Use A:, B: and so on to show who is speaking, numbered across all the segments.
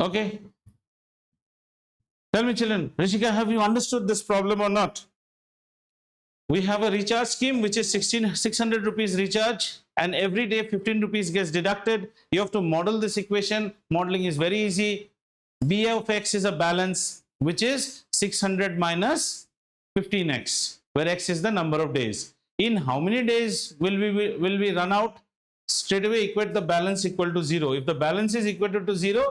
A: Okay. Tell me, children, Rishika, have you understood this problem or not? We have a recharge scheme which is 600 rupees recharge, and every day 15 rupees gets deducted. You have to model this equation. Modeling is very easy. B of x is a balance which is 600 minus 15x, where x is the number of days. In how many days will we run out? Straight away equate the balance equal to 0. If the balance is equal to 0,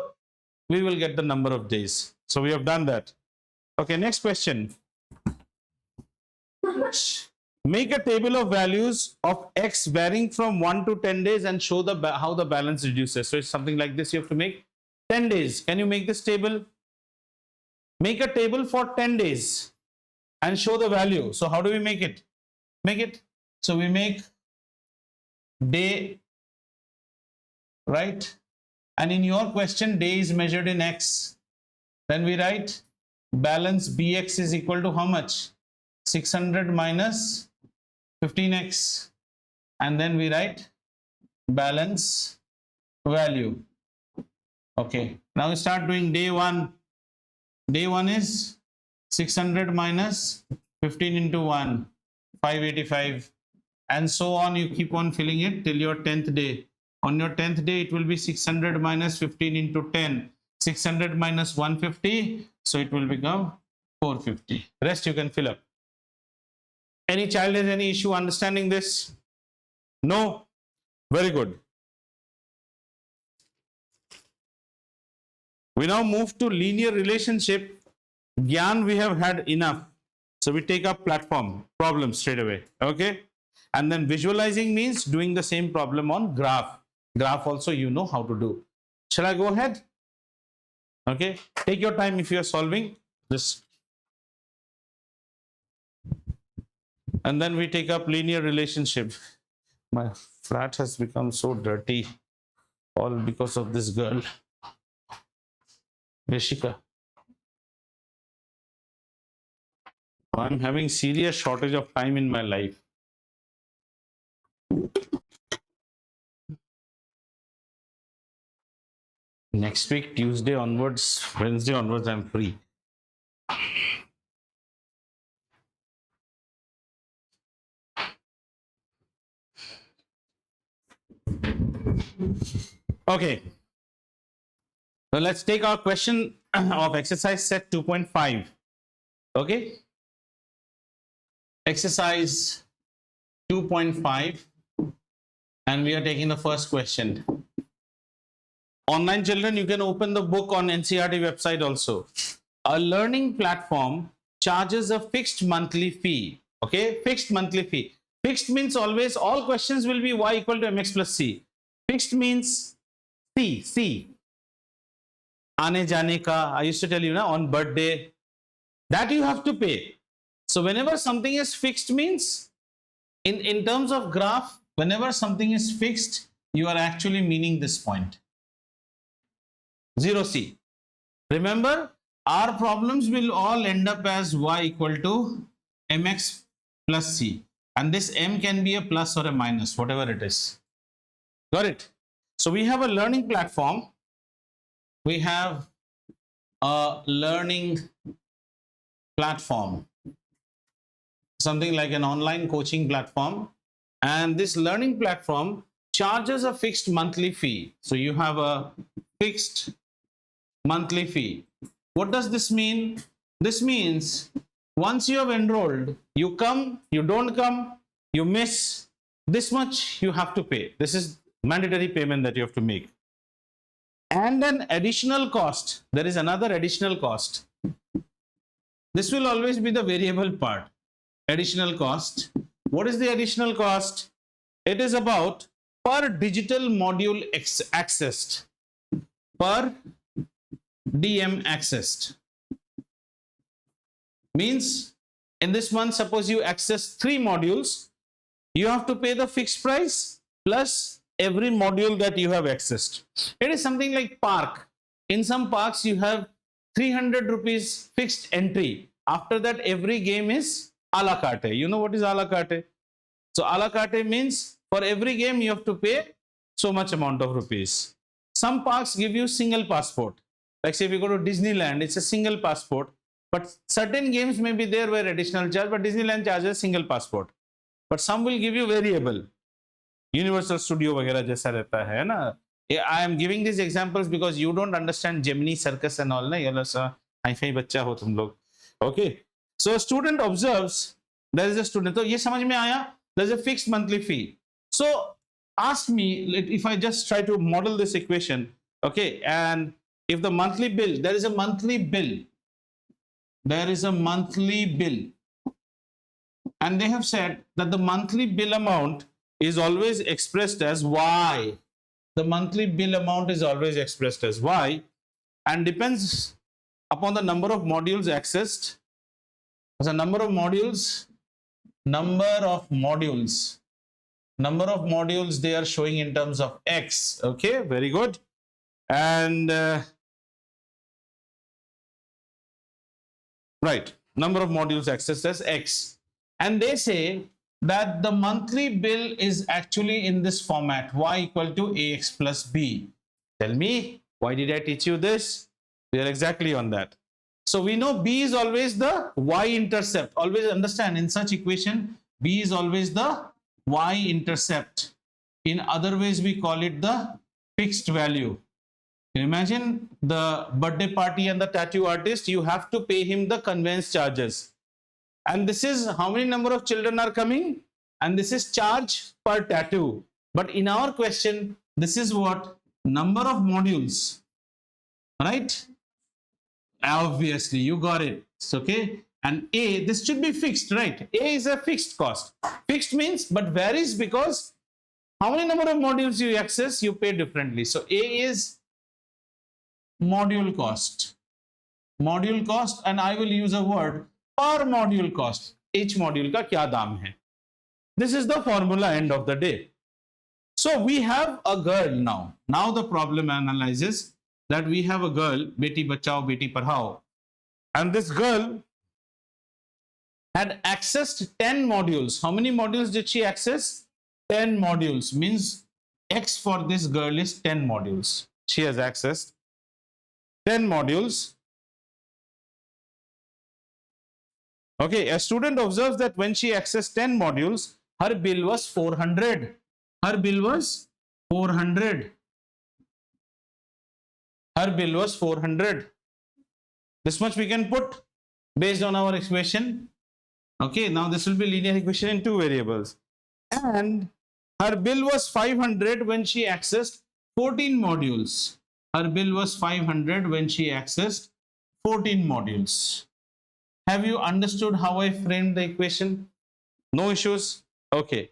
A: we will get the number of days. So we have done that. Okay, next question. Make a table of values of x varying from 1 to 10 days and show how the balance reduces. So it's something like this. You have to make 10 days. Can you make this table? Make a table for 10 days and show the value. So how do we make it? So we make day, right? And in your question, day is measured in x. Then we write balance bx is equal to how much? 600 minus 15x. And then we write balance value. Okay. Now we start doing day 1. Day 1 is 600 minus 15 into 1, 585. And so on. You keep on filling it till your 10th day. On your 10th day, it will be 600 minus 15 into 10. 600 minus 150. So it will become 450. Rest you can fill up. Any child has any issue understanding this? No? Very good. We now move to linear relationship. Gyan we have had enough. So we take up problem straight away. Okay? And then visualizing means doing the same problem on graph. Graph also you know how to do. Shall I go ahead? Okay? Take your time if you are solving this. And then we take up linear relationship. My flat has become so dirty, all because of this girl, Rishika. I'm having serious shortage of time in my life. Next week, Tuesday onwards, Wednesday onwards, I'm free. Okay. So let's take our question of exercise set 2.5. Okay. Exercise 2.5. And we are taking the first question. Online children, you can open the book on NCERT website also. A learning platform charges a fixed monthly fee. Okay. Fixed monthly fee. Fixed means always all questions will be y equal to mx plus c. Fixed means C. Aane jane ka, I used to tell you na, on birthday, that you have to pay. So whenever something is fixed means, in terms of graph, whenever something is fixed, you are actually meaning this point. 0C. Remember, our problems will all end up as y equal to mx plus c. And this m can be a plus or a minus, whatever it is. Got it? So we have a learning platform. We have a learning platform, something like an online coaching platform. And this learning platform charges a fixed monthly fee. So you have a fixed monthly fee. What does this mean? This means once you have enrolled, you come, you don't come, you miss, this much you have to pay. This is mandatory payment that you have to make. And an additional cost. There is another additional cost. This will always be the variable part. Additional cost. What is the additional cost? It is about per digital module accessed. Per DM accessed. Means in this month, suppose you access 3 modules, you have to pay the fixed price plus every module that you have accessed. It is something like park. In some parks, you have 300 rupees fixed entry. After that, every game is a la carte. You know what is a la carte? So a la carte means for every game you have to pay so much amount of rupees. Some parks give you single passport. Like say if you go to Disneyland, it's a single passport, but certain games may be there where additional charge, but Disneyland charges single passport. But some will give you variable. Universal Studio वगैरह जैसा रहता है ना. I am giving these examples because you don't understand Gemini circus and all ना. ये लोग hi-fi बच्चा हो तुम लोग. Okay. So a student observes there is a student. तो ये समझ में आया? There is a fixed monthly fee. So ask me if I just try to model this equation. Okay, and if the monthly bill, there is a monthly bill. There is a monthly bill. And they have said that the monthly bill amount is always expressed as Y. The monthly bill amount is always expressed as Y and depends upon the number of modules accessed. The number of modules they are showing in terms of X. Okay, very good. And right, number of modules accessed as X. And they say that the monthly bill is actually in this format, Y equal to AX plus B. Tell me, why did I teach you this? We are exactly on that. So we know B is always the Y-intercept. Always understand, in such equation, B is always the Y-intercept. In other ways, we call it the fixed value. Imagine the birthday party and the tattoo artist, you have to pay him the conveyance charges. And this is how many number of children are coming, and this is charge per tattoo. But in our question, this is what? Number of modules, right? Obviously, you got it. It's okay. And A, this should be fixed, right? A is a fixed cost. Fixed means, but varies because how many number of modules you access, you pay differently. So A is module cost. Module cost, and I will use a word per module cost. Each module का क्या दाम है? This is the formula end of the day. So we have a girl now. Now the problem analyzes that we have a girl, beti bachao, beti padhao, and this girl had accessed 10 modules. How many modules did she access? 10 modules. Means X for this girl is 10 modules. She has accessed 10 modules. Okay, a student observes that when she accessed 10 modules, her bill was 400. Her bill was 400. Her bill was 400. This much we can put based on our equation. Okay, now this will be linear equation in two variables. And her bill was 500 when she accessed 14 modules. Her bill was 500 when she accessed 14 modules. Have you understood how I framed the equation? No issues? Okay.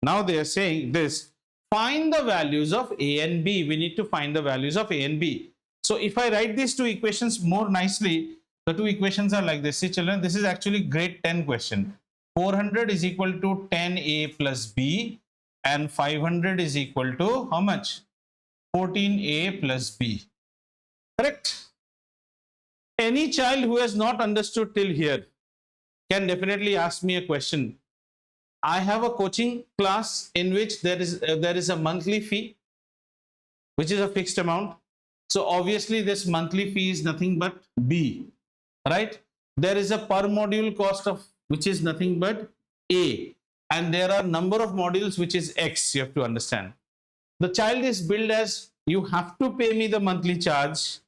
A: Now they are saying this. Find the values of A and B. We need to find the values of A and B. So if I write these two equations more nicely, the two equations are like this. See children, this is actually grade 10 question. 400 is equal to 10A plus B and 500 is equal to how much? 14A plus B. Correct? Any child who has not understood till here can definitely ask me a question. I have a coaching class in which there is a monthly fee, which is a fixed amount. So obviously this monthly fee is nothing but B, right? There is a per module cost of which is nothing but A, and there are number of modules which is X. You have to understand. The child is billed as you have to pay me the monthly charge,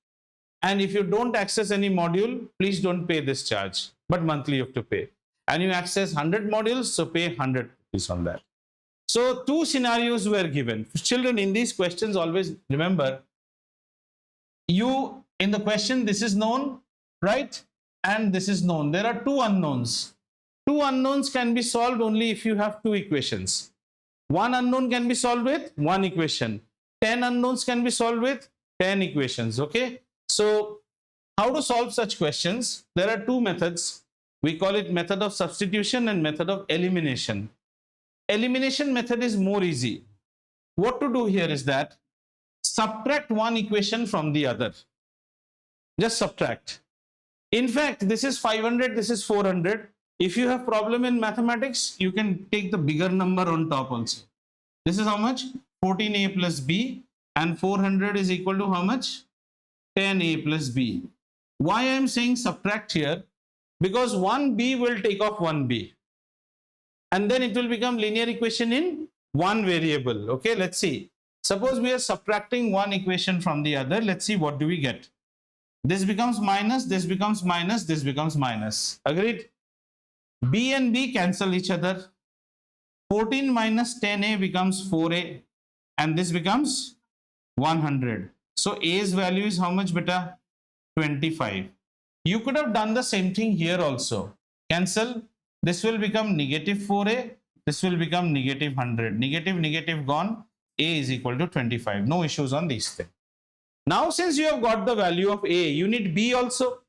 A: and if you don't access any module, please don't pay this charge, but monthly you have to pay. And you access 100 modules, so pay 100 rupees on that. So two scenarios were given. Children, in these questions, always remember, you in the question, this is known, right? And this is known. There are two unknowns. Two unknowns can be solved only if you have two equations. One unknown can be solved with one equation. 10 unknowns can be solved with 10 equations. Okay. So how to solve such questions? There are two methods. We call it method of substitution and method of elimination. Elimination method is more easy. What to do here is that subtract one equation from the other. Just subtract. In fact, this is 500, this is 400. If you have problem in mathematics, you can take the bigger number on top also. This is how much? 14A plus B, and 400 is equal to how much? 10a plus b. Why I am saying subtract here? Because 1b will take off 1b. And then it will become linear equation in one variable. Okay, let's see. Suppose we are subtracting one equation from the other. Let's see what do we get. This becomes minus, this becomes minus, this becomes minus. Agreed? B and B cancel each other. 14 minus 10a becomes 4a. And this becomes 100. So A's value is how much, beta? 25. You could have done the same thing here also. Cancel. This will become negative 4a. This will become negative 100. Negative, negative gone. A is equal to 25. No issues on these things. Now, since you have got the value of A, you need B also.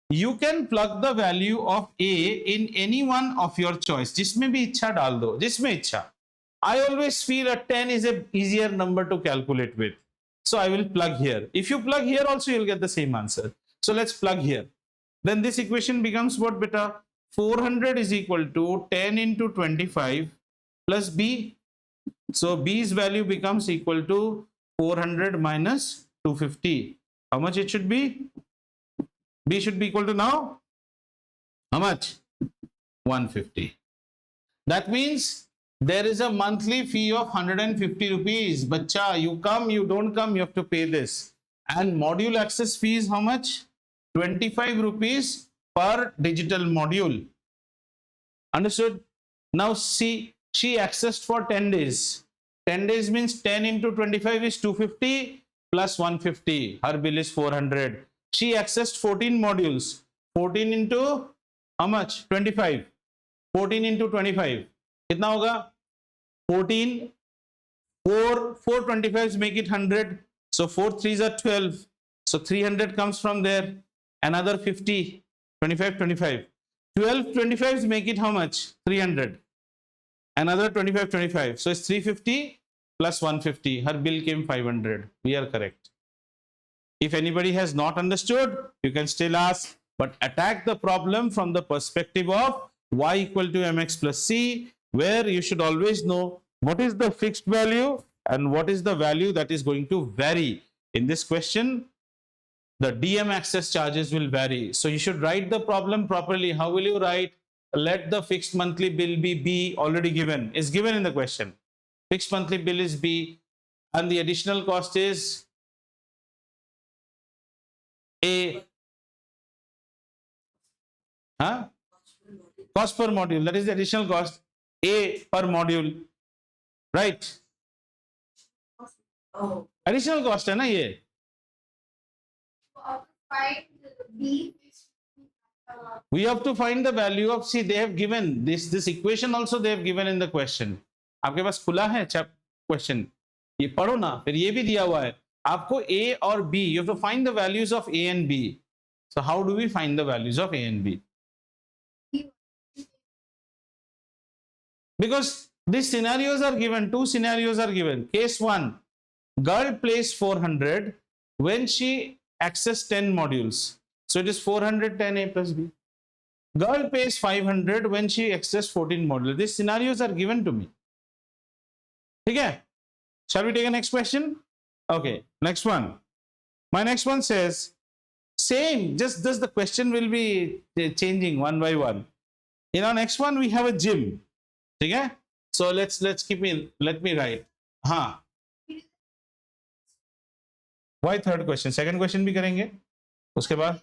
A: You can plug the value of A in any one of your choice. जिसमें भी इच्छा डाल दो, जिसमें इच्छा. I always feel a 10 is a easier number to calculate with. So I will plug here. If you plug here also, you'll get the same answer. So let's plug here. Then this equation becomes what, beta? 400 is equal to 10 into 25 plus B. So B's value becomes equal to 400 minus 250. How much it should be? B should be equal to now? How much? 150. That means there is a monthly fee of 150 rupees. Bacha, you come, you don't come, you have to pay this. And module access fee is how much? 25 rupees per digital module. Understood? Now see, she accessed for 10 days. 10 days means 10 into 25 is 250 plus 150. Her bill is 400. She accessed 14 modules. 14 into how much? 25. 14 into 25. कितना होगा? 14. 4 25s make it 100. So 4 3s are 12. So 300 comes from there. Another 50. 25 25. 12 25s make it how much? 300. Another 25 25. So it's 350 plus 150. Her bill came 500. We are correct. If anybody has not understood, you can still ask, but attack the problem from the perspective of y equal to mx plus c, where you should always know what is the fixed value and what is the value that is going to vary. In this question, the DM access charges will vary. So you should write the problem properly. How will you write? Let the fixed monthly bill be B, already given, is given in the question. Fixed monthly bill is B, and the additional cost is A. Huh? Cost per module, that is the additional cost. A per module, right?
B: Oh.
A: Additional cost है ना ये.
B: Find B.
A: We have to find the value of, see, they have given this equation also they have given in the question. आपके पास खुला है question, ये पढ़ो ना, फिर ये भी दिया हुआ है आपको A और B. You have to find the values of A and B. So how do we find the values of A and B? Because these scenarios are given, two scenarios are given. Case 1, girl plays 400 when she accesses 10 modules. So it is 410 A plus B. Girl pays 500 when she accesses 14 modules. These scenarios are given to me. Okay? Shall we take a next question? Okay, next one. My next one says, same, just the question will be changing one by one. In our next one, we have a gym. Okay? So let me write. Why third question? Second question भी करेंगे उसके बाद.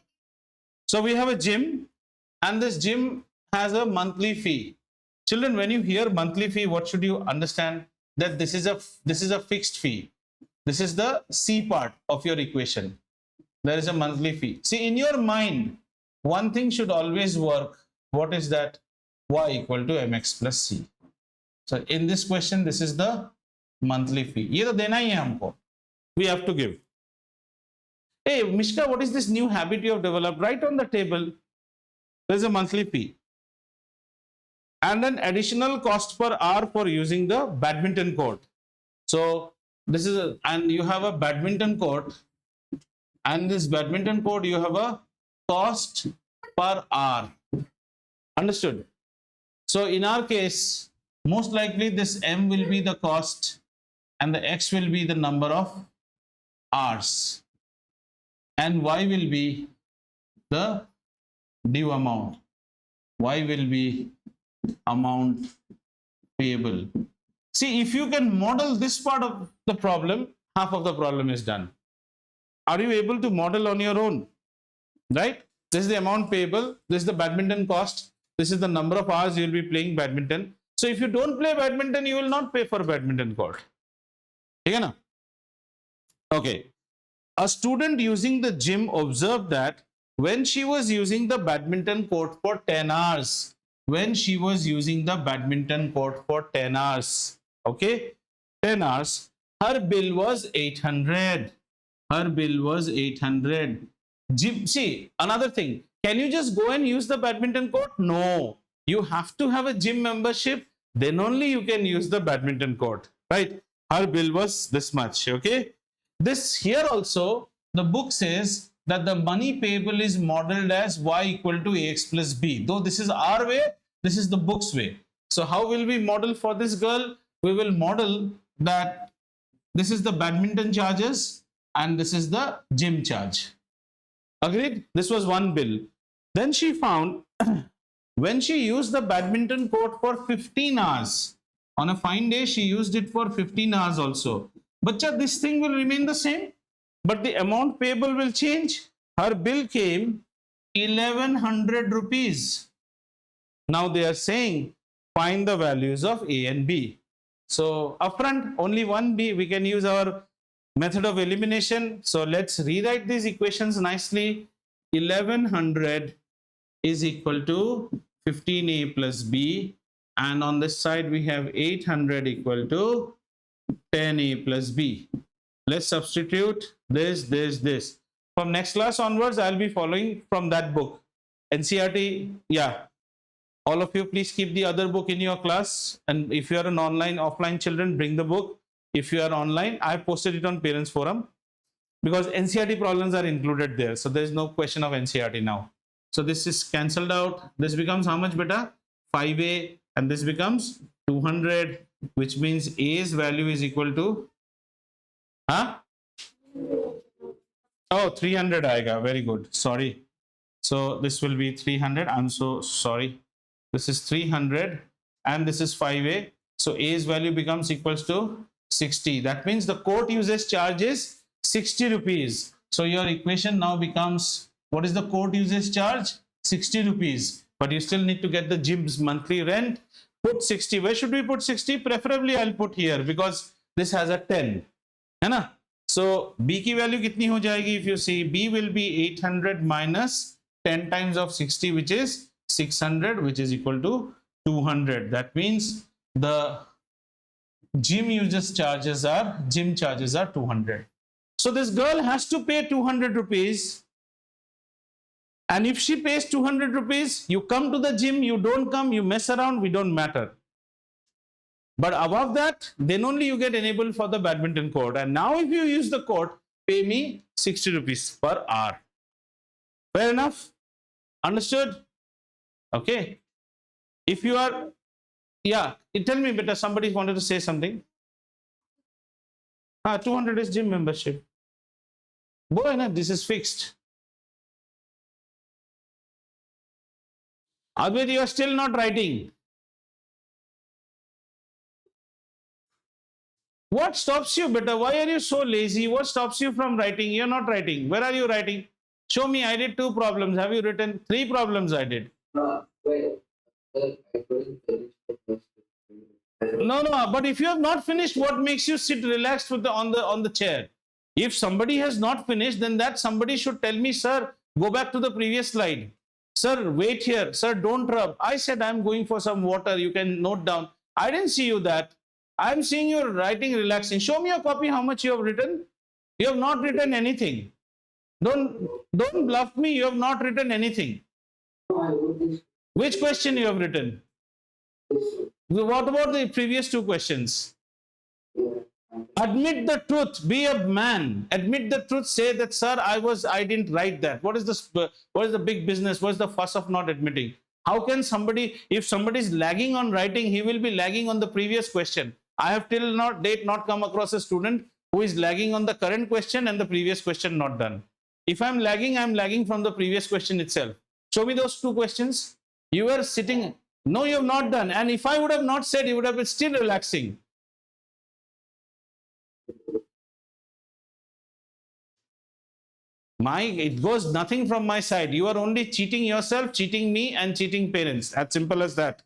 A: So we have a gym, and this gym has a monthly fee. Children, when you hear monthly fee, what should you understand? That this is a fixed fee. This is the C part of your equation. There is a monthly fee. See, in your mind, one thing should always work. What is that? Y equal to mx plus c. So in this question, this is the monthly fee. ये तो देना ही है हमको. We have to give. Hey, Mishka, what is this new habit you have developed? Write on the table. There is a monthly fee. And an additional cost per hour for using the badminton court. So this is and you have a badminton court, and this badminton court you have a cost per hour. Understood? So in our case, most likely this M will be the cost and the X will be the number of hours. and y will be the due amount. Y will be amount payable. See, if you can model this part of the problem, half of the problem is done. Are you able to model on your own? Right? This is the amount payable. This is the badminton cost. This is the number of hours you will be playing badminton. So if you don't play badminton, you will not pay for badminton court. Okay? Okay. A student using the gym observed that when she was using the badminton court for 10 hours, when she was using the badminton court for 10 hours, okay, 10 hours, her bill was 800. Her bill was 800. Gym, see, another thing, can you just go and use the badminton court? No, you have to have a gym membership, then only you can use the badminton court, right? Her bill was this much, okay? This here also, the book says that the money payable is modeled as y equal to ax plus b. Though this is our way, this is the book's way. So how will we model for this girl? We will model that this is the badminton charges and this is the gym charge. Agreed? This was one bill. Then she found when she used the badminton court for 15 hours, on a fine day, she used it for 15 hours also. But this thing will remain the same, but the amount payable will change. Her bill came 1100 rupees. Now they are saying find the values of A and B. So upfront, only one B. We can use our method of elimination. So let's rewrite these equations nicely. 1100 is equal to 15A plus B, and on this side we have 800 equal to 10A plus B. Let's substitute this. From next class onwards, I'll be following from that book. NCERT, yeah. All of you, please keep the other book in your class. And if you are an online, offline children, bring the book. If you are online, I posted it on Parents Forum because NCERT problems are included there. So there is no question of NCERT now. So this is cancelled out. This becomes how much, beta? 5A, and this becomes 200, which means A's value is equal to, huh? Oh, 300 aega. Very good. Sorry. So this will be 300. I'm so sorry. This is 300 and this is 5A. So A's value becomes equals to 60. That means the court usage charge is 60 rupees. So your equation now becomes, what is the court usage charge? 60 rupees. But you still need to get the gym's monthly rent. Put 60. Where should we put 60? Preferably I'll put here because this has a 10. है ना? So B की value कितनी हो जाएगी? If you see, B will be 800 minus 10 times of 60, which is 600, which is equal to 200. That means the gym charges are 200. So this girl has to pay 200 rupees. And if she pays 200 rupees, you come to the gym, you don't come, you mess around, we don't matter. But above that, then only you get enabled for the badminton court. And now if you use the court, pay me 60 rupees per hour. Fair enough? Understood? Okay. If you are, yeah, tell me better, somebody wanted to say something. 200 is gym membership. Boy, no, this is fixed. Advait, you are still not writing. What stops you, beta? Why are you so lazy? What stops you from writing? You're not writing. Where are you writing? Show me. I did 2 problems. Have you written? 3 problems I did.
C: No, wait. I couldn't finish the first.
A: No. But if you have not finished, what makes you sit relaxed with on the chair? If somebody has not finished, then that somebody should tell me, sir, go back to the previous slide. Sir, wait here. Sir, don't rub. I said I'm going for some water. You can note down. I didn't see you that. I'm seeing you writing relaxing. Show me a copy how much you have written. You have not written anything. Don't bluff me. You have not written anything.
C: No, I wrote this.
A: Which question you have written? What about the previous 2 questions?
C: Yeah.
A: Admit the truth. Be a man. Admit the truth. Say that, sir, I didn't write that. What is the big business? What is the fuss of not admitting? How can somebody, if somebody is lagging on writing, he will be lagging on the previous question. I have till date not come across a student who is lagging on the current question and the previous question not done. If I'm lagging from the previous question itself. Show me those two questions. You were sitting. No, you have not done. And if I would have not said, you would have been still relaxing. It goes nothing from my side. You are only cheating yourself, cheating me, and cheating parents. As simple as that.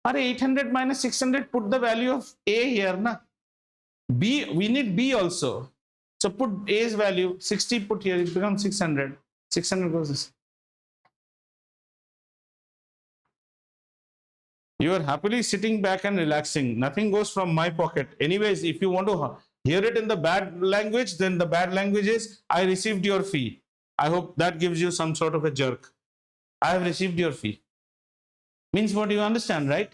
A: Are 800 minus 600, put the value of A here, na? B, we need B also. So put A's value, 60 put here, it becomes 600. 600 goes this. You are happily sitting back and relaxing. Nothing goes from my pocket. Anyways, if you want to hear it in the bad language, then the bad language is, I received your fee. I hope that gives you some sort of a jerk. I have received your fee. Means what you understand, right?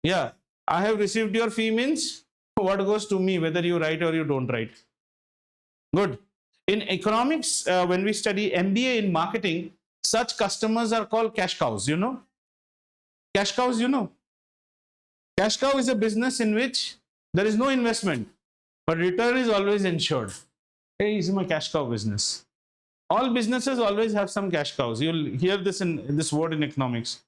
A: Yeah. I have received your fee means what goes to me, whether you write or you don't write. Good. In economics, when we study MBA in marketing, such customers are called cash cows, you know? Cash cows, you know? Cash cow is a business in which there is no investment, but return is always ensured. Hey, this is my cash cow business. All businesses always have some cash cows. You'll hear this in this word in economics.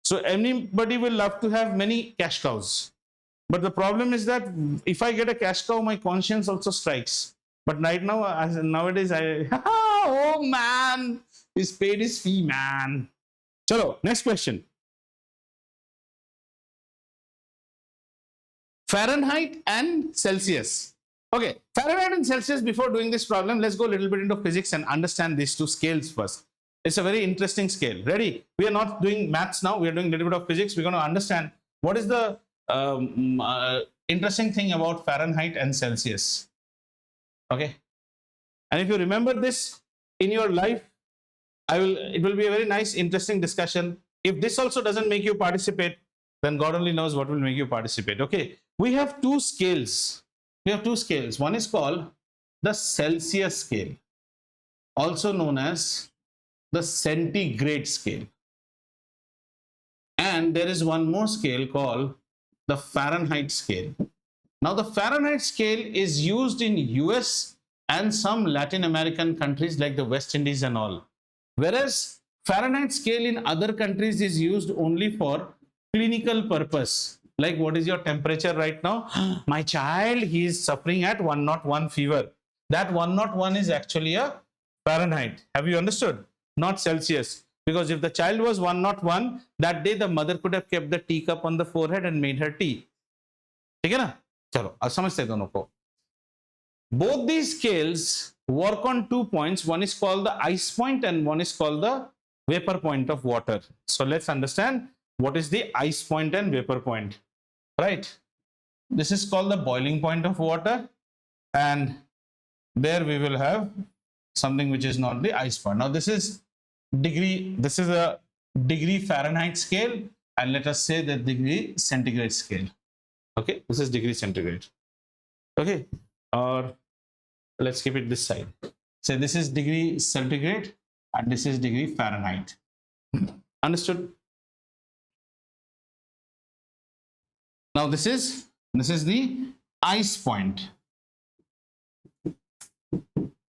A: So anybody will love to have many cash cows. But the problem is that if I get a cash cow, my conscience also strikes. But right now, nowadays, oh man, he's paid his fee, man. Chalo, next question. Fahrenheit and Celsius. Okay, Fahrenheit and Celsius, before doing this problem, let's go a little bit into physics and understand these two scales first. It's a very interesting scale. Ready? We are not doing maths now. We are doing a little bit of physics. We're going to understand what is the interesting thing about Fahrenheit and Celsius. Okay. And if you remember this in your life, it will be a very nice, interesting discussion. If this also doesn't make you participate, then God only knows what will make you participate. Okay. We have two scales. One is called the Celsius scale, also known as the centigrade scale. And there is one more scale called the Fahrenheit scale. Now, the Fahrenheit scale is used in US and some Latin American countries like the West Indies and all. Whereas Fahrenheit scale in other countries is used only for clinical purpose. Like, what is your temperature right now? My child, he is suffering at 101 fever. That 101 is actually a Fahrenheit. Have you understood? Not Celsius. Because if the child was 101, that day the mother could have kept the teacup on the forehead and made her tea. ठीक है ना? चलो, अब समझते हैं दोनों को. Both these scales work on 2 points. One is called the ice point and one is called the vapor point of water. So let's understand what is the ice point and vapor point. Right? This is called the boiling point of water, and there we will have something which is not the ice point. Now this is degree. This is a degree Fahrenheit scale, and let us say the degree centigrade scale. Okay, this is degree centigrade. Okay, or let's keep it this side. Say this is degree centigrade and this is degree Fahrenheit. Understood? Now this is the ice point.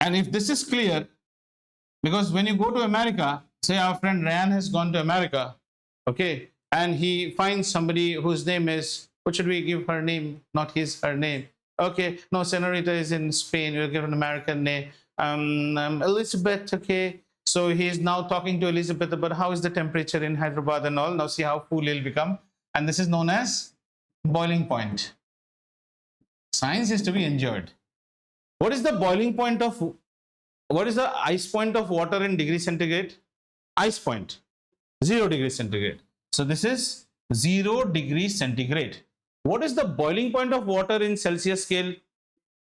A: And if this is clear, because when you go to America, say our friend Ryan has gone to America, okay, and he finds somebody whose name is, what should we give her name? Not her name. Okay, no, Senorita is in Spain. We'll give an American name. Elizabeth, okay. So he is now talking to Elizabeth about how is the temperature in Hyderabad and all. Now see how cool he'll become. And this is known as boiling point. Science is to be enjoyed. What is the boiling point of, what is the ice point of water in degree centigrade? Ice point, 0 degree centigrade. So this is 0 degree centigrade. What is the boiling point of water in Celsius scale?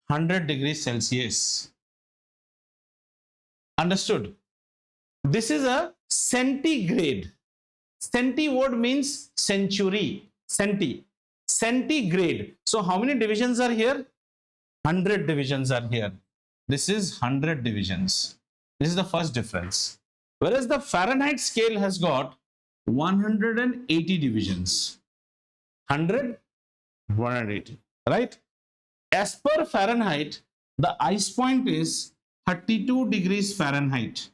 A: 100 degrees Celsius. Understood? This is a centigrade. Centi word means century. Centigrade. So how many divisions are here? 100 divisions are here. This is 100 divisions. This is the first difference. Whereas the Fahrenheit scale has got 180 divisions. 100, 180, right? As per Fahrenheit, the ice point is 32 degrees Fahrenheit.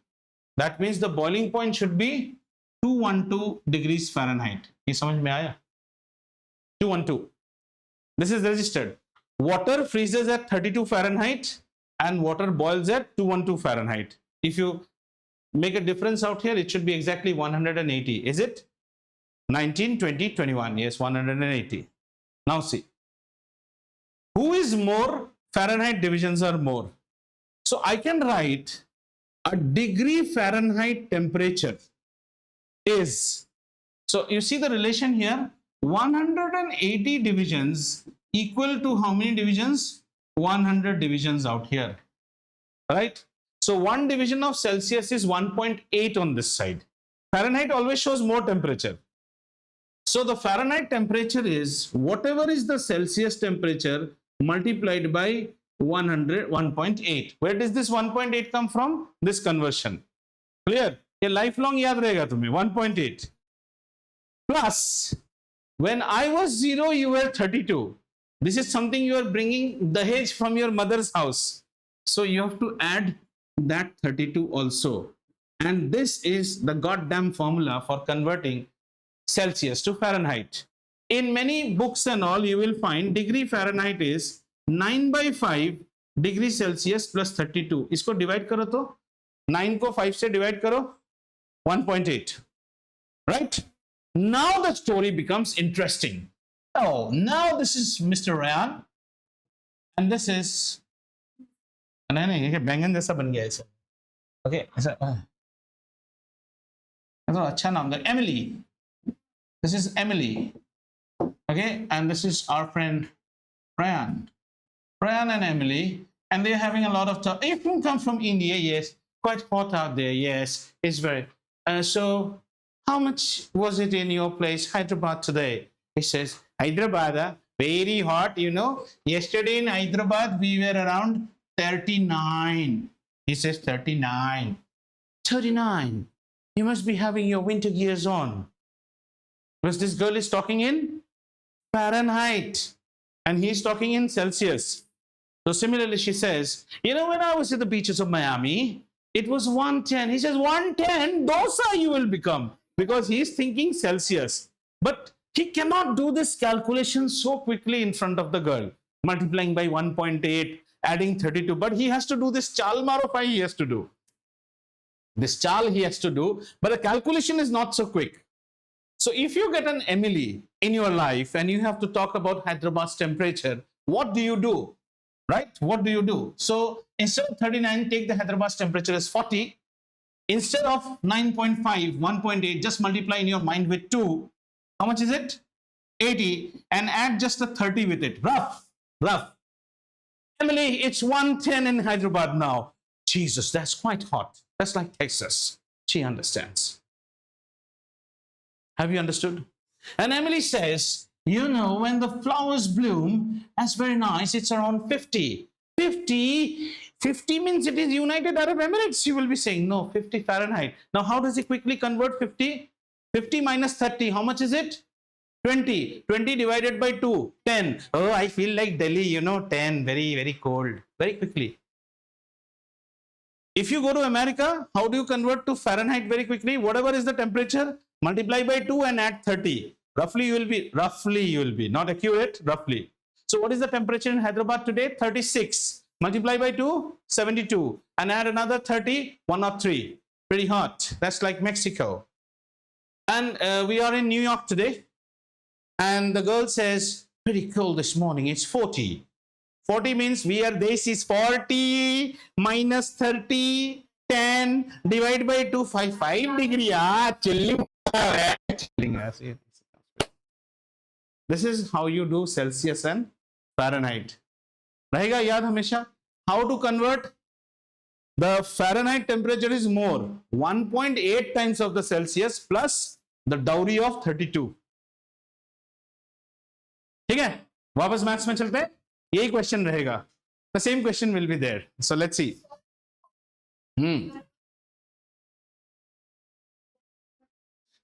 A: That means the boiling point should be 212 degrees Fahrenheit. ये समझ में आया? 212. This is registered. Water freezes at 32 Fahrenheit and water boils at 212 Fahrenheit. If you make a difference out here, it should be exactly 180. Is it? 19, 20, 21. Yes, 180. Now see. Who is more? Fahrenheit divisions are more. So I can write a degree Fahrenheit temperature is, so you see the relation here, 180 divisions equal to how many divisions? 100 divisions out here, right? So one division of Celsius is 1.8 on this side. Fahrenheit always shows more temperature. So the Fahrenheit temperature is whatever is the Celsius temperature multiplied by 100, 1.8. Where does this 1.8 come from? This conversion. Clear? ये lifelong याद रहेगा तुम्हें 1.8 plus when I was 0 you were 32. This is something you are bringing the Dahej from your mother's house, so you have to add that 32 also, and this is the goddamn formula for converting Celsius to Fahrenheit. In many books and all you will find degree Fahrenheit is 9/5 degree Celsius plus 32. इसको divide करो तो 9 को 5 से divide करो 1.8. Right? Now the story becomes interesting. Oh, now this is Mr. Ryan, and this is नहीं ये बैंगन जैसा बन गया ऐसा. Okay, ऐसा अच्छा नाम था Emily. This is Emily. Okay, and this is our friend Ryan. Ryan and Emily, and they're having a lot of talk. If you come from India, yes, quite hot out there. Yes, it's very. So, how much was it in your place, Hyderabad, today? He says, Hyderabad, very hot, you know. Yesterday in Hyderabad, we were around 39. He says 39. 39. You must be having your winter gears on. Because this girl is talking in Fahrenheit and he's talking in Celsius. So similarly, she says, you know, when I was at the beaches of Miami, it was 110. He says, 110, dosa you will become. Because he's thinking Celsius. But he cannot do this calculation so quickly in front of the girl. Multiplying by 1.8, adding 32. But he has to do this chal maro pai he has to do. This chal he has to do. But the calculation is not so quick. So if you get an Emily in your life and you have to talk about Hyderabad's temperature, what do you do? Right? What do you do? So instead of 39, take the Hyderabad's temperature as 40. Instead of 9.5, 1.8, just multiply in your mind with 2. How much is it? 80. And add just a 30 with it. Rough. Emily, it's 110 in Hyderabad now. Jesus, that's quite hot. That's like Texas. She understands. Have you understood? And Emily says, you know, when the flowers bloom, that's very nice. It's around 50. 50 means it is United Arab Emirates. You will be saying, no, 50 Fahrenheit. Now, how does he quickly convert 50? 50 minus 30, how much is it? 20. 20 divided by 2, 10. Oh, I feel like Delhi, you know, 10. Very, very cold. Very quickly. If you go to America, how do you convert to Fahrenheit very quickly? Whatever is the temperature, multiply by 2 and add 30. Roughly you will be, not accurate, roughly. So what is the temperature in Hyderabad today? 36. Multiply by 2, 72. And add another 30, 103. Pretty hot. That's like Mexico. And we are in New York today. And the girl says, pretty cold this morning. It's 40. 40 means this is 40 minus 30, 10, divide by 2, 5 degree. Chilling. This is how you do Celsius and Fahrenheit. रहेगा याद हमेशा. How to convert? The Fahrenheit temperature is more. 1.8 times of the Celsius plus the dowry of 32. ठीक है? वापस maths में चलते हैं. यही क्वेश्चन रहेगा. The same question will be there. So let's see.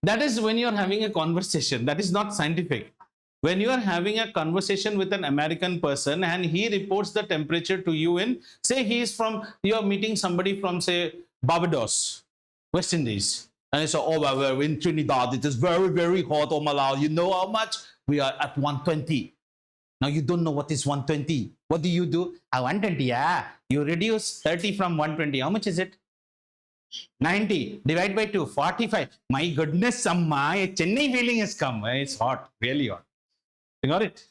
A: That is when you are having a conversation. That is not scientific. when you are having a conversation with an American person and he reports the temperature to you in, say he is from, you are meeting somebody from, say, Barbados, West Indies, and it's, oh, well, we're in Trinidad, it is very, very hot, oh my lord, you know how much? We are at 120. Now you don't know what is 120. What do? 120, yeah. You reduce 30 from 120. How much is it? 90. Divide by 2, 45. My goodness, Amma, a Chennai feeling has come. It's hot, really hot. You got it?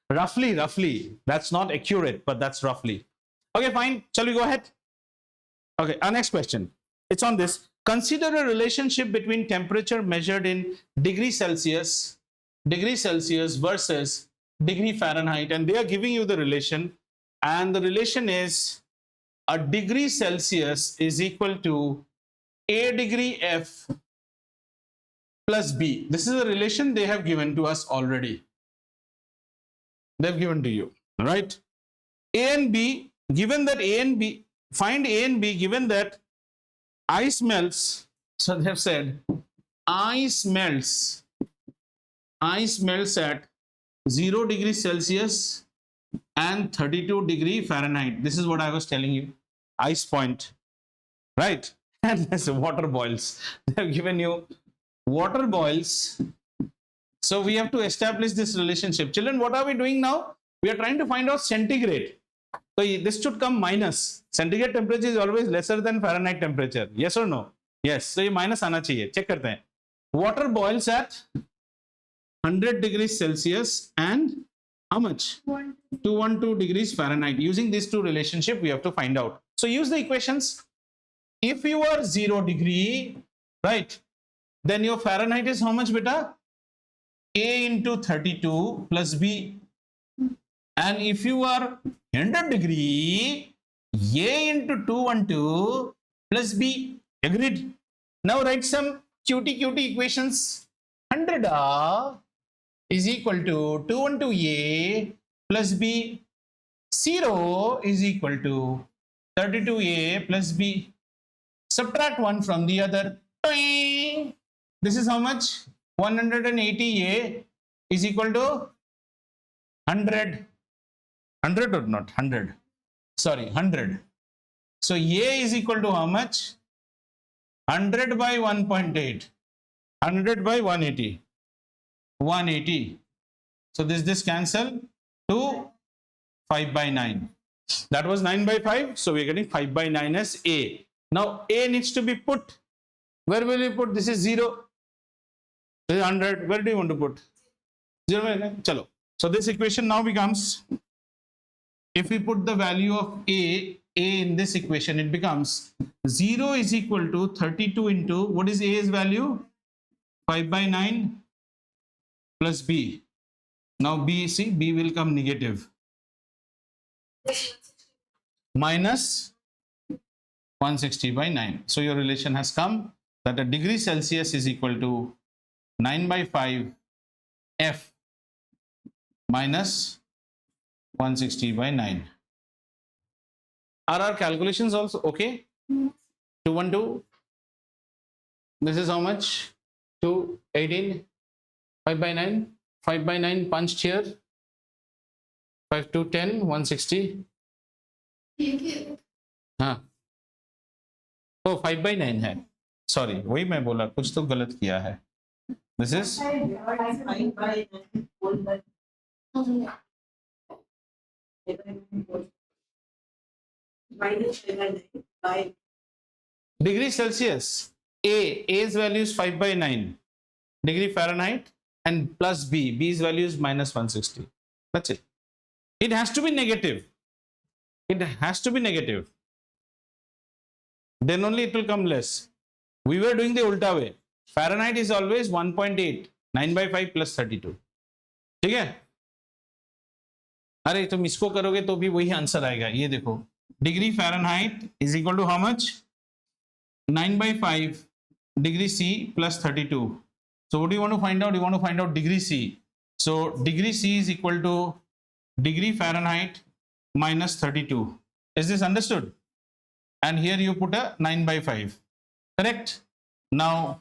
A: Roughly. That's not accurate, but that's roughly. Okay, fine. Shall we go ahead? Okay, our next question. It's on this. Consider a relationship between temperature measured in degree Celsius versus degree Fahrenheit, and they are giving you the relation, and the relation is a degree Celsius is equal to a degree F plus B. This is a relation they have given to us already. They've given to you, right? A and B, given that A and B, find A and B given that ice melts. So they have said ice melts at 0 degrees Celsius and 32 degree Fahrenheit. This is what I was telling you. Ice point, right? And there's water boils. They have given you water boils. So we have to establish this relationship. Children, what are we doing now? We are trying to find out centigrade. So this should come minus. Centigrade temperature is always lesser than Fahrenheit temperature. Yes or no? Yes. So ये minus आना चाहिए. Check करते हैं. Water boils at 100 degrees Celsius and how much? 212 degrees Fahrenheit. Using these two relationship, we have to find out. So use the equations. If you are 0 degree, right, then your Fahrenheit is how much, beta? A into 32 plus B. And if you are 100 degree, A into 212 plus B. Agreed? Now write some cutie equations. 100 is equal to 212A plus B. 0 is equal to 32A plus B. Subtract one from the other. This is how much? 180A is equal to 100. 100 or not? 100. Sorry, 100. So A is equal to how much? 100 by 1.8. 100 by 180. 180. So this cancel to 5 by 9. That was 9 by 5. So we're getting 5 by 9 as A. Now A needs to be put. Where will you put? This is 0. This is 100. Where do you want to put? 0. Chalo. So this equation now becomes, if we put the value of A in this equation, it becomes 0 is equal to 32 into, what is A's value? 5 by 9 plus B. Now B, see, B will come negative. Minus 160 by 9. So your relation has come that a degree Celsius is equal to 9 by 5 F minus 160 by 9. Are our calculations also okay? 212. This is how much? 218. 5 by 9. 5 by 9 punched here. 5 to 10. 160. हाँ. Oh, 5 by 9 है. Sorry, वही मैं बोला, कुछ तो गलत किया है. This is degree Celsius. A's value is 5 by 9 degree Fahrenheit and plus B's value is minus 160. That's it. It has to be negative. It has to be negative. Then only it will come less. We were doing the ulta way. Fahrenheit is always 1.8. 9 by 5 plus 32. ठीक है? अरे तुम इसको करोगे तो भी वही answer आएगा. ये देखो. Degree Fahrenheit is equal to how much? 9 by 5 degree C plus 32. So what do you want to find out? You want to find out degree C. So degree C is equal to degree Fahrenheit minus 32. Is this understood? And here you put a 9 by 5. Correct? Now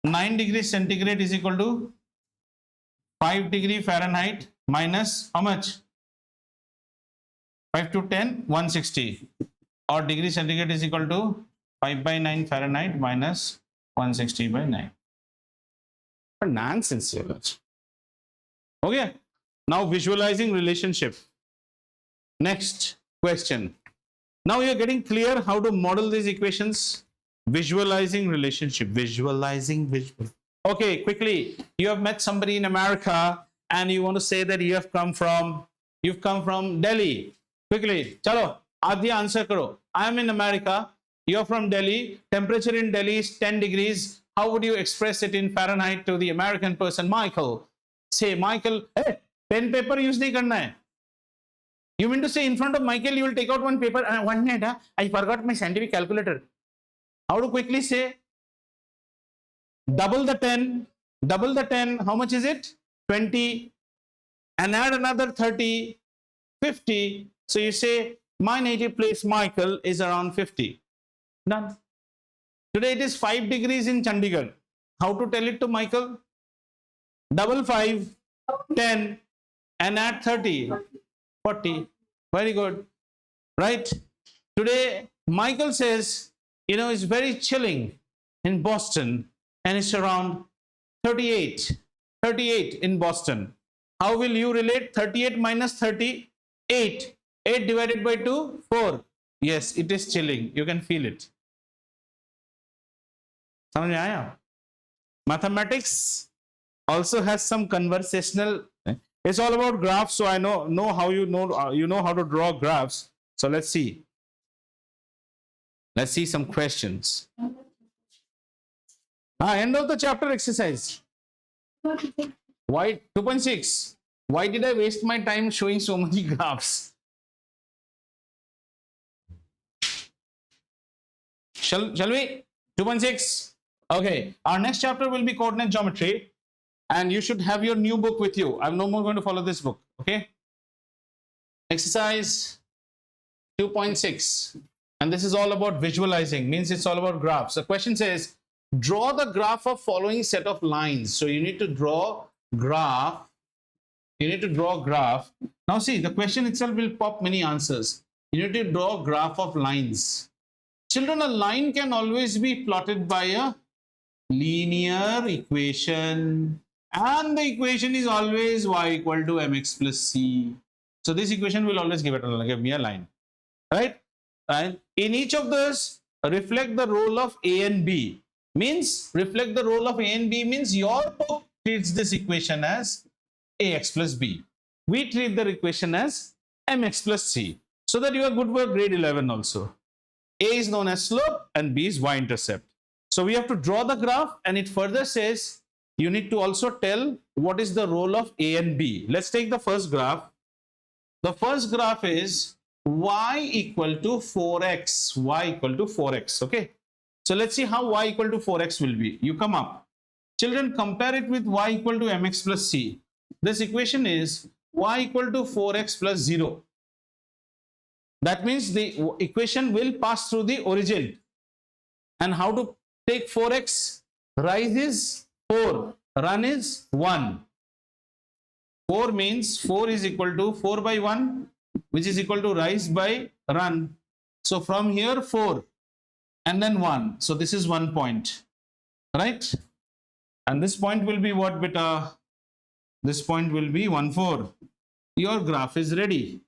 A: 9 degrees centigrade is equal to 5 degree Fahrenheit minus how much? 5 to 10, 160. Or degree centigrade is equal to 5 by 9 Fahrenheit minus 160 by 9. But nonsense. Okay. Now visualizing relationship. Next question. Now you're getting clear how to model these equations. Visualizing relationship. Visualizing. Okay, quickly. You have met somebody in America and you want to say that you've come from Delhi. Quickly. Chalo, Adya answer karo. I am in America. You're from Delhi. Temperature in Delhi is 10 degrees. How would you express it in Fahrenheit to the American person? Michael. Say, Michael, hey, pen paper use nahi karna hai. You mean to say in front of Michael, you will take out one paper and 1 minute, I forgot my scientific calculator. How to quickly say? Double the 10, how much is it? 20, and add another 30, 50. So you say, my native place, Michael, is around 50. Done. Today it is 5 degrees in Chandigarh. How to tell it to Michael? Double 5, 10, and add 30, 40. Very good. Right? Today, Michael says, it's very chilling in Boston and it's around 38 in Boston. How will you relate 38 minus 30? 8 divided by 2, 4. Yes, it is chilling. You can feel it. समझ में आया? Mathematics also has some conversational. It's all about graphs, so I know how you know how to draw graphs. So let's see. Let's see some questions. End of the chapter exercise. Why 2.6? Why did I waste my time showing so many graphs? Shall we? 2.6. Okay. Our next chapter will be coordinate geometry. And you should have your new book with you. I'm no more going to follow this book. Okay. Exercise 2.6. And this is all about visualizing. Means it's all about graphs. The question says, draw the graph of following set of lines. So you need to draw graph. Now see, the question itself will pop many answers. You need to draw graph of lines. Children, a line can always be plotted by a linear equation. And the equation is always y equal to mx plus c. So this equation will always give me a line, right? And in each of those, reflect the role of a and b. Means reflect the role of a and b means your book treats this equation as ax plus b. We treat the equation as mx plus c. So that you are good for grade 11 also. A is known as slope and b is y-intercept. So we have to draw the graph, and it further says you need to also tell what is the role of A and B. Let's take the first graph. The first graph is y equal to 4x. Y equal to 4x. Okay. So let's see how y equal to 4x will be. You come up. Children, compare it with y equal to mx plus c. This equation is y equal to 4x plus 0. That means the equation will pass through the origin. And how to take 4x? Rise is 4, run is 1. 4 means 4 is equal to 4 by 1, which is equal to rise by run. So from here 4 and then 1. So this is 1 point, right? And this point will be what, beta? This point will be 1, 4. Your graph is ready.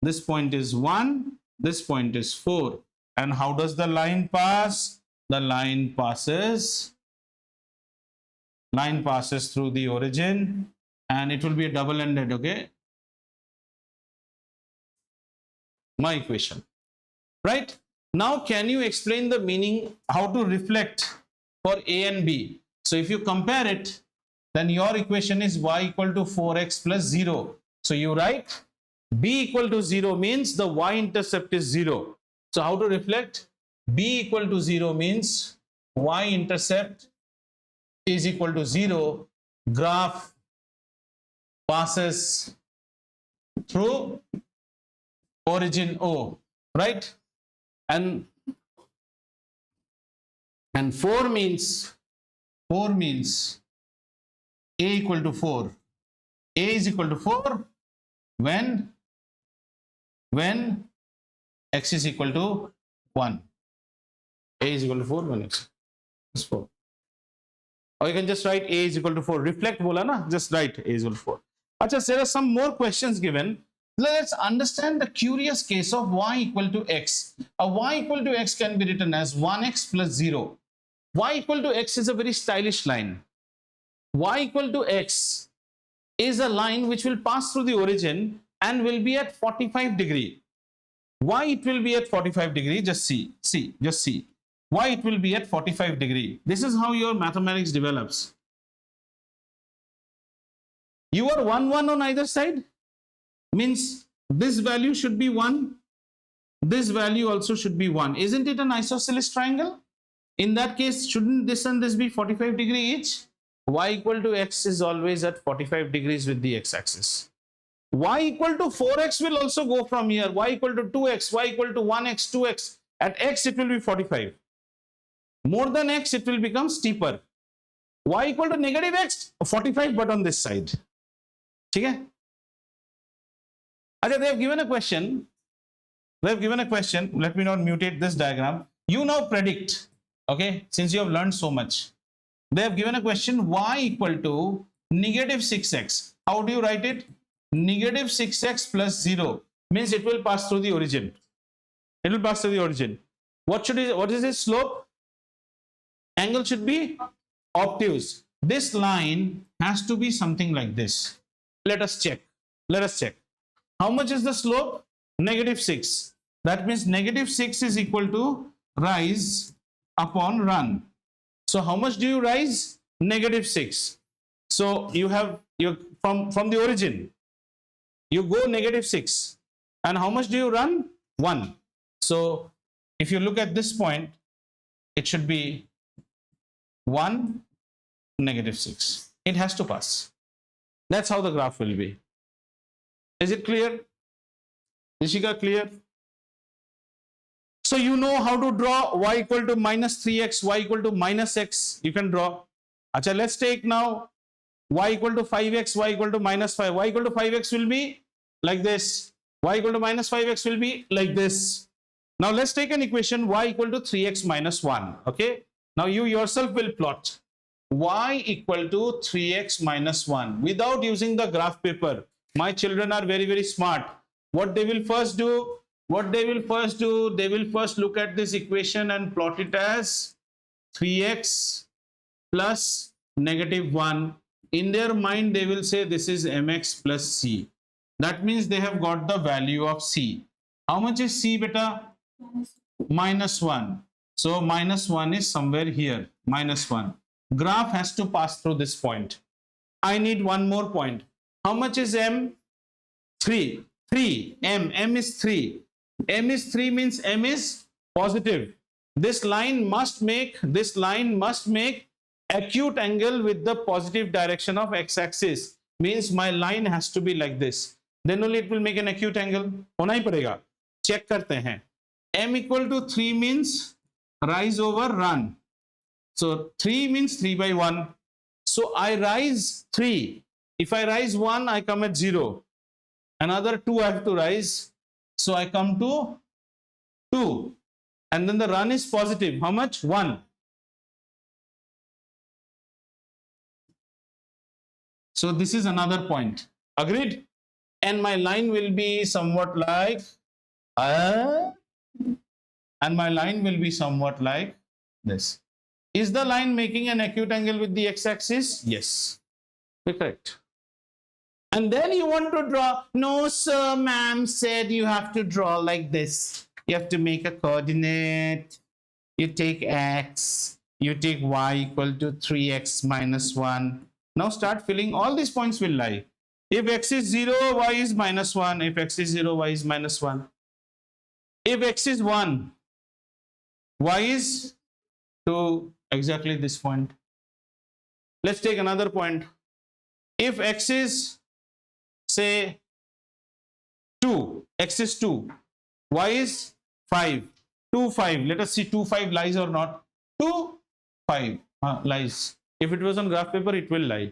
A: This point is 1, this point is 4. And how does the line pass? The line passes through the origin, and it will be a double-ended, okay? My equation, right? Now, can you explain the meaning, how to reflect for A and B? So if you compare it, then your equation is y equal to 4x plus 0. So you write B equal to 0 means the y-intercept is 0. So how to reflect? B equal to 0 means y-intercept is equal to 0. Graph passes through origin O, right? And 4 means A equal to 4. A is equal to 4 when x is equal to 1. A is equal to 4 when x is 4. Or you can just write A is equal to 4. Reflect bola na, just write A is equal to 4. Achha, there are some more questions given. Let's understand the curious case of y equal to x. A y equal to x can be written as 1x plus 0. Y equal to x is a very stylish line. Y equal to x is a line which will pass through the origin and will be at 45 degree. Why it will be at 45 degree? Just see. Why it will be at 45 degree? This is how your mathematics develops. You are 1, 1 on either side. Means this value should be 1. This value also should be 1. Isn't it an isosceles triangle? In that case, shouldn't this and this be 45 degree each? Y equal to x is always at 45 degrees with the x-axis. Y equal to 4x will also go from here. Y equal to 2x, y equal to 1x, 2x. At x it will be 45. More than x it will become steeper. Y equal to negative x, 45 but on this side. Okay? They have given a question. Let me not mutate this diagram. You now predict. Okay, since you have learned so much. They have given a question y equal to negative 6x. How do you write it? Negative 6x plus 0 means it will pass through the origin. It will pass through the origin. What is its slope? Angle should be obtuse. This line has to be something like this. Let us check. How much is the slope? Negative 6. That means negative 6 is equal to rise upon run. So how much do you rise? Negative 6. So you have from the origin, you go negative 6. And how much do you run? 1. So if you look at this point, it should be 1, negative 6. It has to pass. That's how the graph will be. Is it clear? Nishika, clear? So you know how to draw y equal to minus 3x, y equal to minus x. You can draw. Achha, let's take now y equal to 5x, y equal to minus 5. Y equal to 5x will be like this. Y equal to minus 5x will be like this. Now let's take an equation y equal to 3x minus 1. Okay. Now you yourself will plot y equal to 3x minus 1 without using the graph paper. My children are very, very smart. What they will first do, they will first look at this equation and plot it as 3x plus negative 1. In their mind, they will say this is mx plus c. That means they have got the value of c. How much is c, beta? Minus 1. So minus 1 is somewhere here. Minus 1. Graph has to pass through this point. I need one more point. How much is m? 3. 3. M is 3. M is 3 means m is positive. This line must make acute angle with the positive direction of x-axis. Means my line has to be like this. Then only it will make an acute angle. होना ही पड़ेगा. Check करते हैं. M equal to 3 means rise over run. So 3 means 3 by 1. So I rise 3. If I rise 1, I come at 0. Another 2 I have to rise. So I come to 2. And then the run is positive. How much? 1. So this is another point. Agreed? And my line will be somewhat like this. Is the line making an acute angle with the x-axis? Yes. Correct. And then you want to draw. No, sir, ma'am said you have to draw like this. You have to make a coordinate. You take x. You take y equal to 3x minus 1. Now start filling. All these points will lie. If x is 0, y is minus 1. If x is 0, y is minus 1. If x is 1, y is to exactly this point. Let's take another point. If x is, say, 2, x is 2, y is 5, 2, 5. Let us see 2, 5 lies or not. 2, 5 lies. If it was on graph paper, it will lie.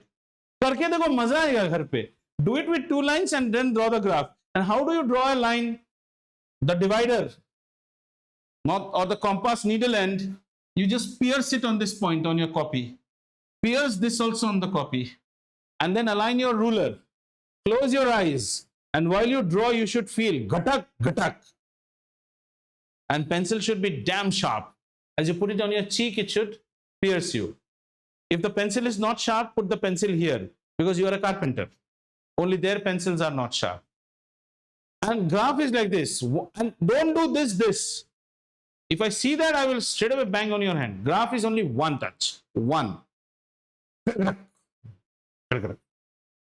A: करके देखो मजा आएगा घर पे. Do it with two lines and then draw the graph. And how do you draw a line? The divider or the compass needle end, you just pierce it on this point on your copy. Pierce this also on the copy. And then align your ruler. Close your eyes. And while you draw, you should feel gatak, gatak. And pencil should be damn sharp. As you put it on your cheek, it should pierce you. If the pencil is not sharp, put the pencil here because you are a carpenter. Only their pencils are not sharp. And graph is like this. And don't do this. If I see that, I will straight away bang on your hand. Graph is only one touch. One.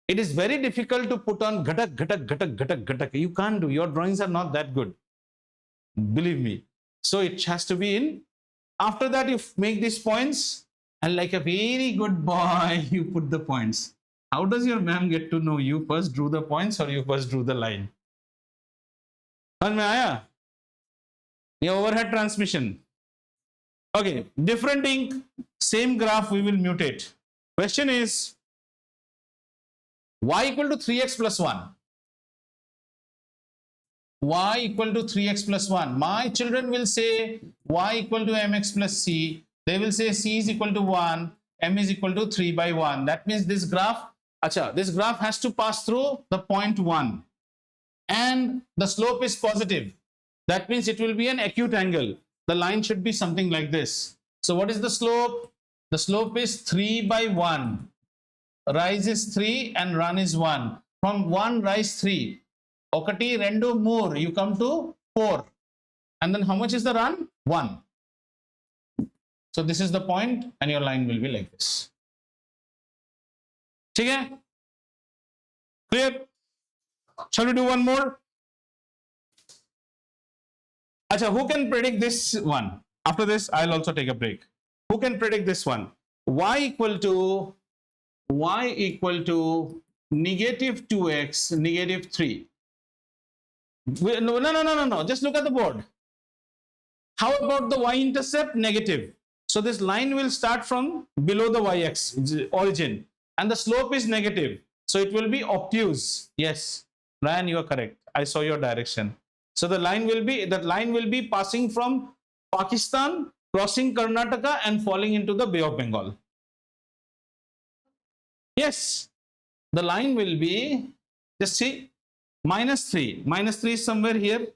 A: It is very difficult to put on gatak, gatak, gatak, gatak, gatak. You can't do. Your drawings are not that good. Believe me. So it has to be in. After that, you make these points. And like a very good boy, you put the points. How does your ma'am get to know you first drew the points or you first drew the line? समझ में आया? ये overhead transmission. Okay, different ink, same graph, we will mutate. Question is, y equal to 3x plus 1. Y equal to 3x plus 1. My children will say y equal to mx plus c. They will say c is equal to 1, m is equal to 3 by 1. That means this graph, this graph has to pass through the point 1. And the slope is positive. That means it will be an acute angle. The line should be something like this. So what is the slope? The slope is 3 by 1. Rise is 3 and run is 1. From 1, rise 3. Okati, rendu, more. You come to 4. And then how much is the run? 1. So this is the point and your line will be like this. Okay? Clear? Shall we do one more? Acha, who can predict this one? After this, I'll also take a break. Who can predict this one? Y equal to negative 2x, negative 3. No. Just look at the board. How about the y-intercept? Negative. So this line will start from below the y-x origin. And the slope is negative. So it will be obtuse. Yes. Ryan, you are correct. I saw your direction. So the line will be passing from Pakistan, crossing Karnataka and falling into the Bay of Bengal. Yes. The line will be, just see, minus 3. Minus 3 is somewhere here.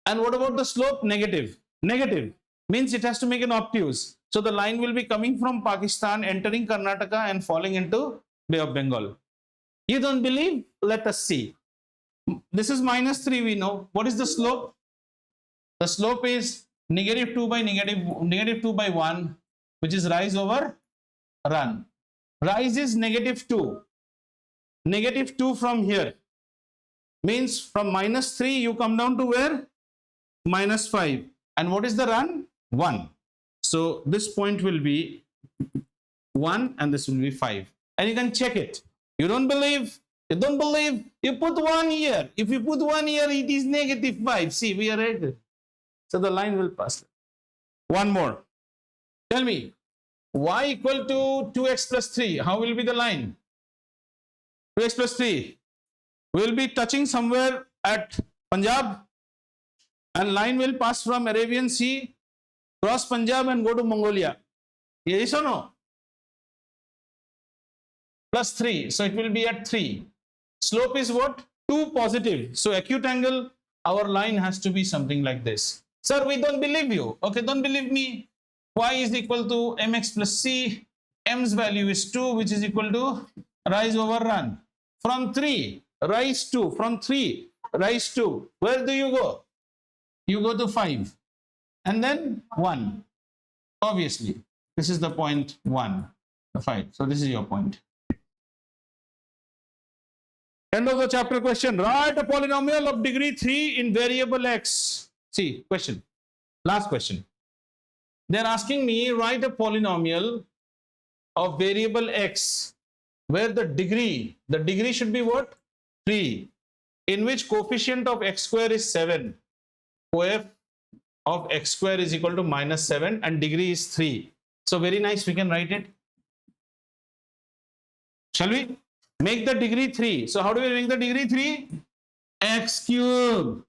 A: And what about the slope? Negative. Negative means it has to make an obtuse. So the line will be coming from Pakistan, entering Karnataka and falling into Bay of Bengal. You don't believe? Let us see. This is minus 3, we know. What is the slope? The slope is negative 2 by negative 2 by 1, which is rise over run. Rise is negative 2. Negative 2 from here. Means from minus 3, you come down to where? Minus 5. And what is the run? 1. So this point will be 1 and this will be 5. And you can check it. You don't believe? You don't believe? You put 1 here. If you put 1 here, it is negative 5. See, we are right. So the line will pass. One more. Tell me, y equal to 2x plus 3. How will be the line? 2x plus 3. Will be touching somewhere at Punjab. And line will pass from Arabian Sea, cross Punjab and go to Mongolia. Yes or no? Plus 3. So it will be at 3. Slope is what? 2 positive. So acute angle, our line has to be something like this. Sir, we don't believe you. Okay, don't believe me. Y is equal to mx plus c. M's value is 2, which is equal to rise over run. From 3, rise 2. From 3, rise 2. Where do you go? You go to 5. And then 1. Obviously, this is the point 1. The 5. So this is your point. End of the chapter question. Write a polynomial of degree 3 in variable x. See, question. Last question. They are asking me write a polynomial of variable x where the degree should be what? 3. In which coefficient of x square is 7. Coef of x square is equal to minus 7 and degree is 3. So very nice, we can write it. Shall we? Make the degree 3. So how do we make the degree 3? X cube.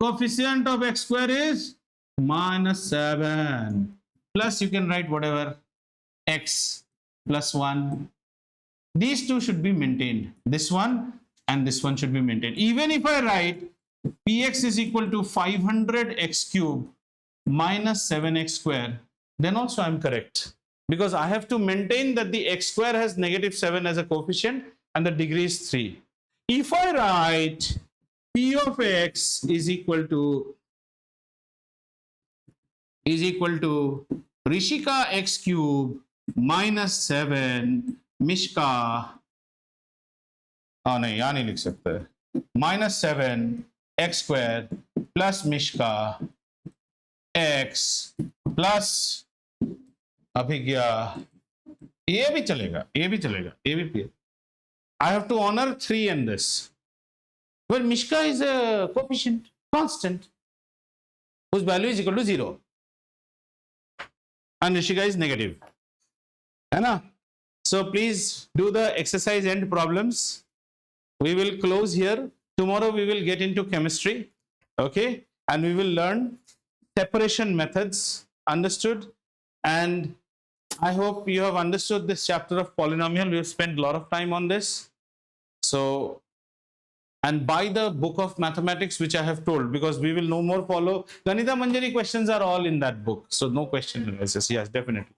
A: Coefficient of x square is -7. Plus you can write whatever x plus 1. These two should be maintained. This one and this one should be maintained. Even if I write px is equal to 500 x cube minus 7x square, then also I'm correct. Because I have to maintain that the x square has -7 as a coefficient and the degree is 3. If I write p of x is equal to Rishika x cube minus 7 Mishka, नहीं यहाँ नहीं लिख सकते, -7 x square plus Mishka x plus अभिज्ञा, ये भी चलेगा, ये भी चलेगा, ये भी. I have to honor 3 in this. Well, Mishka is a coefficient, constant, whose value is equal to 0. And Rishika is negative. है ना? So please do the exercise end problems. We will close here. Tomorrow we will get into chemistry. Okay? And we will learn separation methods. Understood? And I hope you have understood this chapter of polynomial. We have spent a lot of time on this. So, and buy the book of mathematics which I have told, because we will no more follow. Ganita Manjari questions are all in that book. So no question analysis. Yes, definitely.